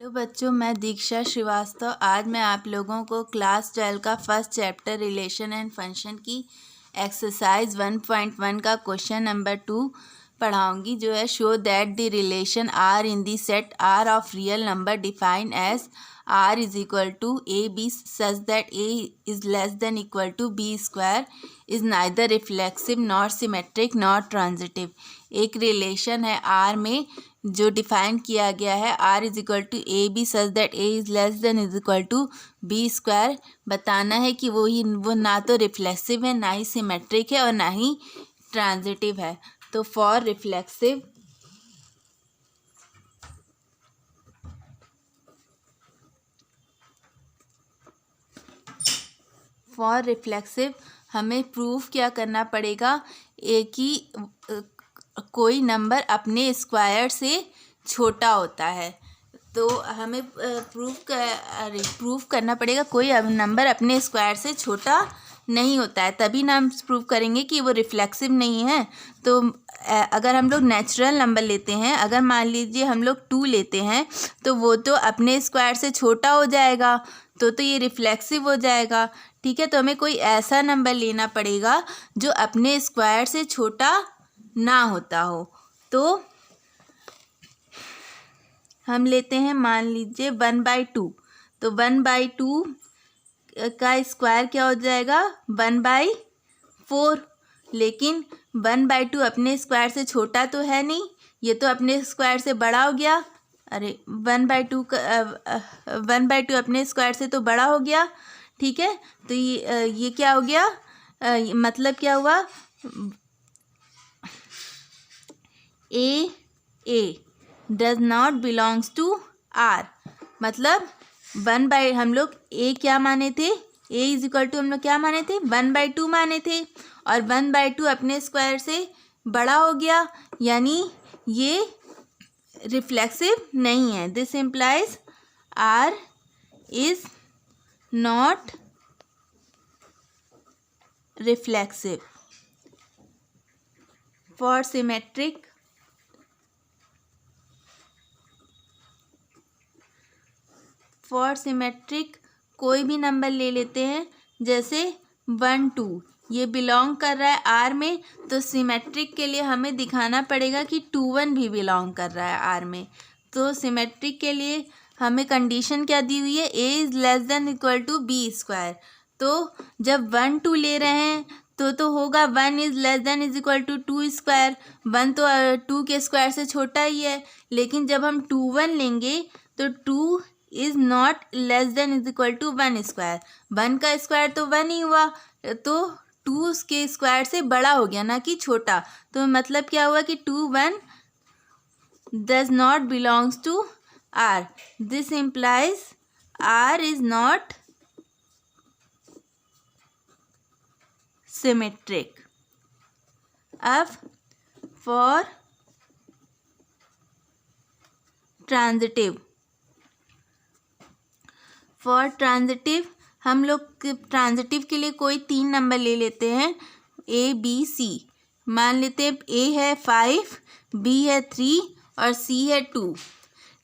तो बच्चों, मैं दीक्षा श्रीवास्तव आज मैं आप लोगों को क्लास 12 का first chapter relation and function की एक्सरसाइज 1.1 का क्वेश्चन नंबर 2 पढ़ाऊंगी, जो है show that the relation R in the set R of real number defined as R is equal to A B such that A is less than equal to B square is neither reflexive not symmetric not transitive. एक relation है R में जो define किया गया है R is equal to A B such that A is less than is equal to B square. बताना है कि वो ना तो रिफ्लेक्सिव है, ना ही सिमेट्रिक है और ना ही ट्रांजिटिव है। तो फॉर रिफ्लेक्सिव हमें प्रूफ क्या करना पड़ेगा, एक ही कोई नंबर अपने स्क्वायर से छोटा होता है। तो हमें प्रूफ करना पड़ेगा कोई नंबर अपने स्क्वायर से छोटा नहीं होता है, तभी ना हम प्रूफ करेंगे कि वो रिफ्लेक्सिव नहीं है। तो अगर हम लोग नेचुरल नंबर लेते हैं, अगर मान लीजिए हम लोग 2 लेते हैं, तो वो तो अपने स्क्वायर से छोटा हो जाएगा, तो ये रिफ्लेक्सिव हो जाएगा। ठीक है, तो हमें कोई ऐसा नंबर लेना पड़ेगा जो अपने स्क्वायर से छोटा ना होता हो। तो हम लेते हैं, मान लीजिए 1/2, तो 1/2 का स्क्वायर क्या हो जाएगा 1/4। लेकिन 1/2 अपने स्क्वायर से छोटा तो है नहीं, ये तो अपने स्क्वायर से बड़ा हो गया। अरे 1/2 अपने स्क्वायर से तो बड़ा हो गया। ठीक है, तो ये क्या हो गया, मतलब क्या हुआ, A does not belongs to R. मतलब हम लोग ए क्या माने थे, ए इज इक्वल टू हम लोग क्या माने थे 1/2 माने थे, और 1/2 अपने स्क्वायर से बड़ा हो गया, यानी ये रिफ्लेक्सिव नहीं है। This implies R is not reflexive. For symmetric कोई भी नंबर ले लेते हैं, जैसे 1 2 ये बिलोंग कर रहा है आर में, तो सिमेट्रिक के लिए हमें दिखाना पड़ेगा कि 2 1 भी बिलोंग कर रहा है आर में। तो सिमेट्रिक के लिए हमें कंडीशन क्या दी हुई है, A is less than equal to B square. तो जब 1 2 ले रहे हैं तो होगा 1 is less than is equal to 2 square. 1 तो 2 के स्क्वायर से छोटा ही है, लेकिन जब हम 2 1 लेंगे तो 2 is not less than is equal to 1 square. 1 का स्क्वायर तो 1 ही हुआ, तो 2 के स्क्वायर से बड़ा हो गया, ना कि छोटा। तो मतलब क्या हुआ कि 2 1 does not belongs to R. This implies R is not symmetric. अब फॉर ट्रांजिटिव हम लोग ट्रांजिटिव के लिए कोई 3 नंबर ले लेते हैं, ए बी सी। मान लेते हैं ए है 5, बी है 3 और सी है 2।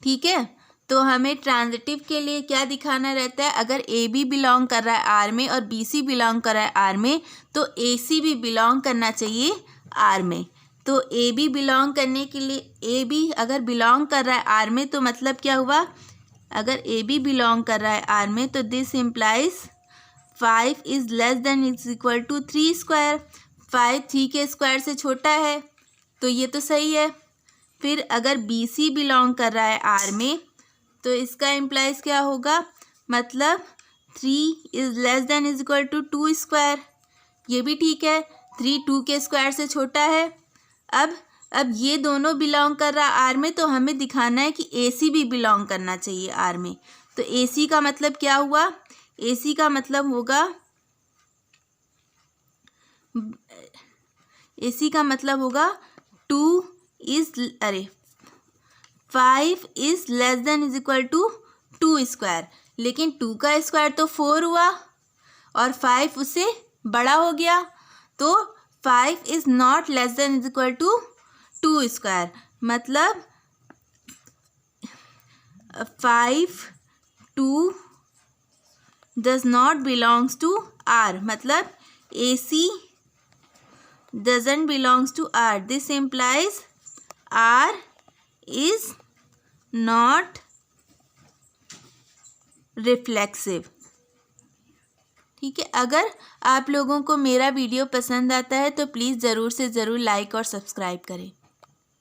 ठीक है, तो हमें ट्रांजिटिव के लिए क्या दिखाना रहता है, अगर ए बी बिलोंग कर रहा है आर में और बी सी बिलोंग कर रहा है आर में, तो ए सी भी बिलोंग करना चाहिए आर में। तो ए बी बिलोंग करने के लिए, ए बी अगर बिलोंग कर रहा है आर में, तो मतलब क्या हुआ, अगर ए बी बिलोंग कर रहा है आर में, तो this implies 5 is less than is equal to 3 square. 5 3 के स्क्वायर से छोटा है, तो ये तो सही है। फिर अगर बी सी बिलोंग कर रहा है आर में, तो इसका इम्प्लाइज क्या होगा, मतलब 3 is less than is equal to 2 square. ये भी ठीक है, 3 2 के स्क्वायर से छोटा है। अब ये दोनों बिलोंग कर रहा है आर में, तो हमें दिखाना है कि ए सी भी बिलोंग करना चाहिए आर में। तो ए सी का मतलब क्या हुआ, ए सी का मतलब होगा, ए सी का मतलब होगा 5 is less than is equal to 2 square. लेकिन 2 का स्क्वायर तो 4 हुआ और 5 उससे बड़ा हो गया, तो 5 is not less than is equal to 2 square. मतलब 5 2 does not belongs to R, मतलब AC doesn't belongs to R. This implies R is not reflexive. ठीक है, अगर आप लोगों को मेरा वीडियो पसंद आता है तो प्लीज़ ज़रूर से ज़रूर लाइक और सब्सक्राइब करें.